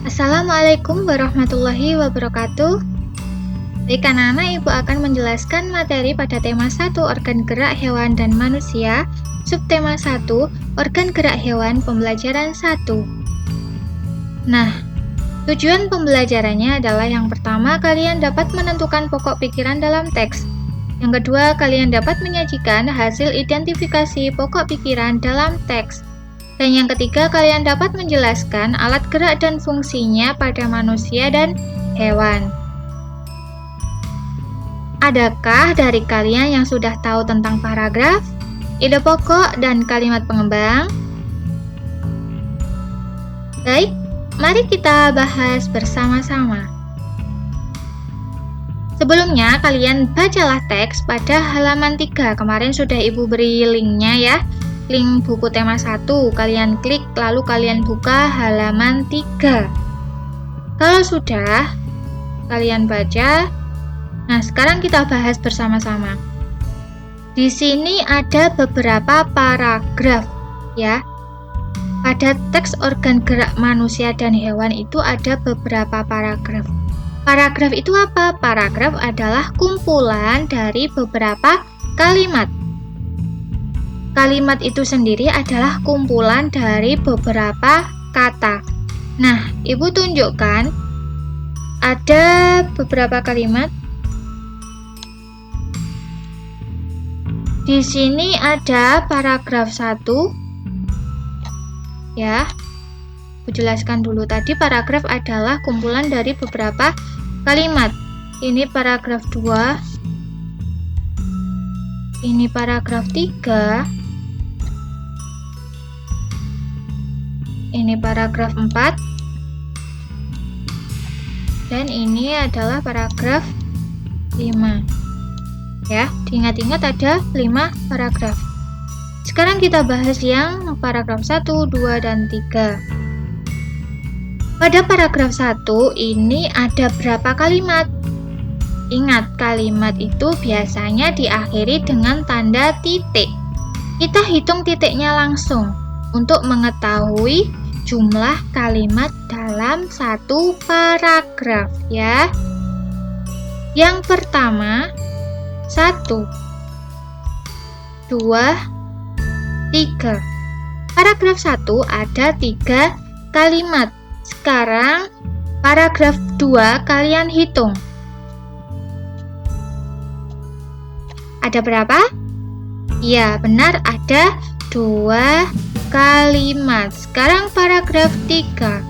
Assalamualaikum warahmatullahi wabarakatuh. Baik anak-anak, Ibu akan menjelaskan materi pada tema 1 organ gerak hewan dan manusia, subtema 1 organ gerak hewan pembelajaran 1. Nah, tujuan pembelajarannya adalah yang pertama, kalian dapat menentukan pokok pikiran dalam teks. Yang kedua, kalian dapat menyajikan hasil identifikasi pokok pikiran dalam teks. Dan yang ketiga, kalian dapat menjelaskan alat gerak dan fungsinya pada manusia dan hewan. Adakah dari kalian yang sudah tahu tentang paragraf, ide pokok, dan kalimat pengembang? Baik, mari kita bahas bersama-sama. Sebelumnya, kalian bacalah teks pada halaman 3. Kemarin sudah Ibu beri linknya ya. Link buku tema 1, kalian klik lalu kalian buka halaman 3. Kalau sudah, kalian baca. Nah, sekarang kita bahas bersama-sama. Di sini ada beberapa paragraf ya. Pada teks organ gerak manusia dan hewan itu ada beberapa paragraf. Paragraf itu apa? Paragraf adalah kumpulan dari beberapa kalimat. Kalimat itu sendiri adalah kumpulan dari beberapa kata. Nah, Ibu tunjukkan ada beberapa kalimat. Di sini ada paragraf 1. Ya. Aku jelaskan dulu tadi paragraf adalah kumpulan dari beberapa kalimat. Ini paragraf 2. Ini paragraf 3. Ini paragraf 4. Dan ini adalah paragraf 5. Ya, diingat-ingat ada 5 paragraf. Sekarang kita bahas yang paragraf 1, 2, dan 3. Pada paragraf 1 ini ada berapa kalimat? Ingat, kalimat itu biasanya diakhiri dengan tanda titik. Kita hitung titiknya langsung untuk mengetahui jumlah kalimat dalam satu paragraf ya. Yang pertama, 1, 2, 3. Paragraf 1 ada 3 kalimat. Sekarang paragraf 2 kalian hitung. Ada berapa? Ya, benar, ada 2 kalimat. Sekarang paragraf 3.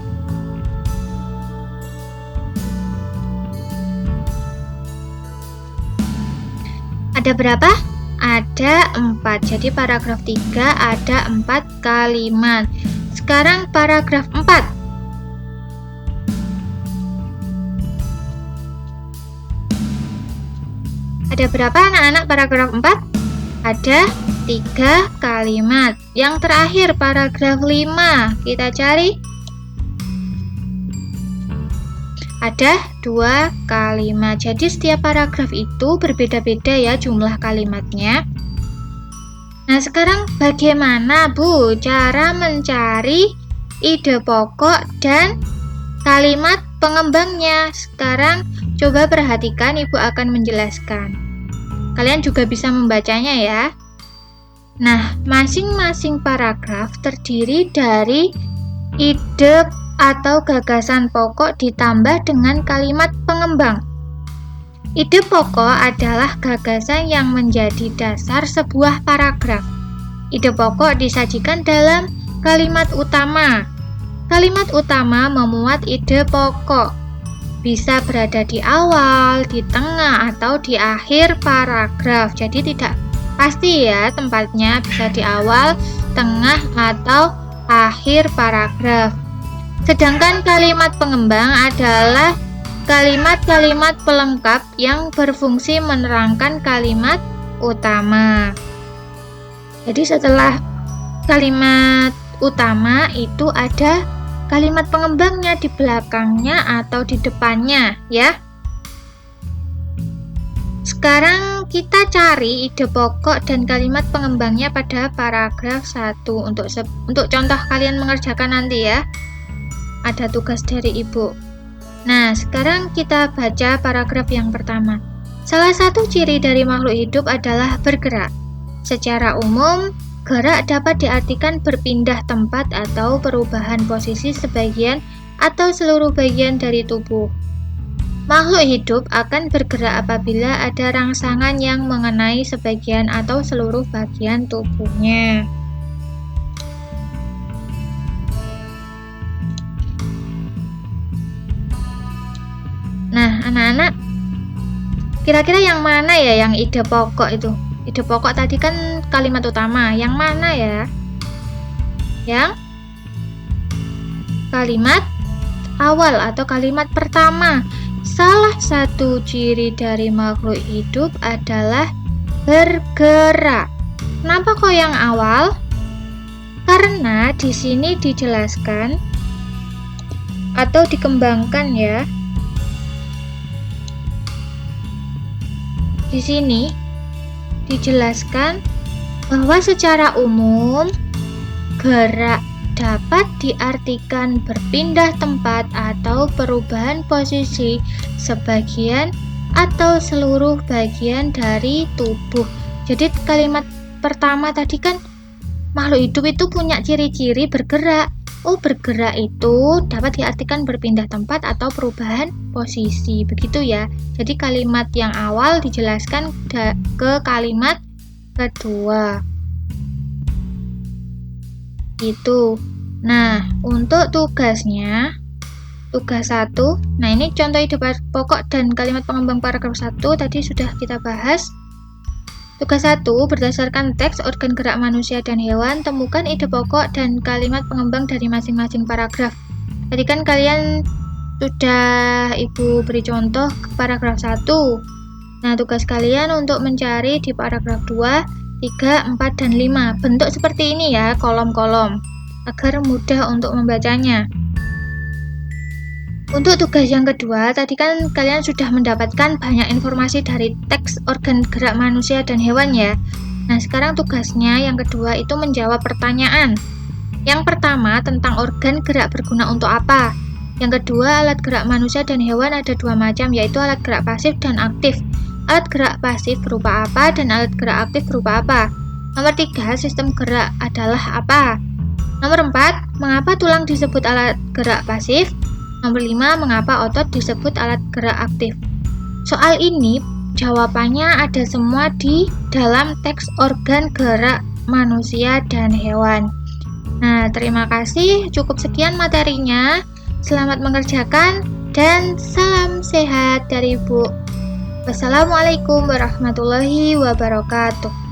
Ada berapa? Ada 4. Jadi paragraf 3 ada 4 kalimat. Sekarang paragraf 4. Ada berapa anak-anak paragraf 4? Ada 3 kalimat. Yang terakhir paragraf 5. Kita cari. Ada 2 kalimat. Jadi setiap paragraf itu berbeda-beda ya jumlah kalimatnya. Nah, sekarang bagaimana Bu cara mencari ide pokok dan kalimat pengembangnya? Sekarang coba perhatikan, Ibu akan menjelaskan. Kalian juga bisa membacanya ya. Nah, masing-masing paragraf terdiri dari ide atau gagasan pokok ditambah dengan kalimat pengembang. Ide pokok adalah gagasan yang menjadi dasar sebuah paragraf. Ide pokok disajikan dalam kalimat utama. Kalimat utama memuat ide pokok. Bisa berada di awal, di tengah, atau di akhir paragraf. Jadi tidak pasti ya tempatnya, bisa di awal, tengah, atau akhir paragraf. Sedangkan kalimat pengembang adalah kalimat-kalimat pelengkap yang berfungsi menerangkan kalimat utama. Jadi setelah kalimat utama itu ada kalimat pengembangnya di belakangnya atau di depannya ya. Sekarang kita cari ide pokok dan kalimat pengembangnya pada paragraf 1 untuk contoh kalian mengerjakan nanti ya. ada tugas dari Ibu. Nah, sekarang kita baca paragraf yang pertama. Salah satu ciri dari makhluk hidup adalah bergerak. Secara umum, gerak dapat diartikan berpindah tempat atau perubahan posisi sebagian atau seluruh bagian dari tubuh. Makhluk hidup akan bergerak apabila ada rangsangan yang mengenai sebagian atau seluruh bagian tubuhnya. Nah, anak-anak, kira-kira yang mana ya yang ide pokok itu? Ide pokok tadi kan kalimat utama, yang mana ya? Yang kalimat awal atau kalimat pertama. Salah satu ciri dari makhluk hidup adalah bergerak. Kenapa kok yang awal? Karena di sini dijelaskan atau dikembangkan ya. Di sini dijelaskan bahwa secara umum gerak dapat diartikan berpindah tempat atau perubahan posisi sebagian atau seluruh bagian dari tubuh. Jadi kalimat pertama tadi kan makhluk hidup itu punya ciri-ciri bergerak. Oh, bergerak itu dapat diartikan berpindah tempat atau perubahan posisi. Begitu ya. Jadi kalimat yang awal dijelaskan ke kalimat kedua. Itu. Nah, untuk tugasnya, tugas 1. Nah, ini contoh ide pokok dan kalimat pengembang paragraf 1 tadi sudah kita bahas. Tugas 1, berdasarkan teks organ gerak manusia dan hewan, temukan ide pokok dan kalimat pengembang dari masing-masing paragraf. Tadi kan kalian sudah Ibu beri contoh ke paragraf 1. Nah, tugas kalian untuk mencari di paragraf 2, 3, 4, dan 5. Bentuk seperti ini ya, kolom-kolom, agar mudah untuk membacanya. Untuk tugas yang kedua, tadi kan kalian sudah mendapatkan banyak informasi dari teks organ gerak manusia dan hewan ya. Nah, sekarang tugasnya yang kedua itu menjawab pertanyaan. Yang pertama, tentang organ gerak berguna untuk apa? Yang kedua, alat gerak manusia dan hewan ada dua macam, yaitu alat gerak pasif dan aktif. Alat gerak pasif berupa apa dan alat gerak aktif berupa apa? Nomor 3, sistem gerak adalah apa? Nomor 4, mengapa tulang disebut alat gerak pasif? Nomor 5, mengapa otot disebut alat gerak aktif? Soal ini jawabannya ada semua di dalam teks organ gerak manusia dan hewan. Nah, terima kasih. Cukup sekian materinya. Selamat mengerjakan dan salam sehat dari Ibu. Wassalamualaikum warahmatullahi wabarakatuh.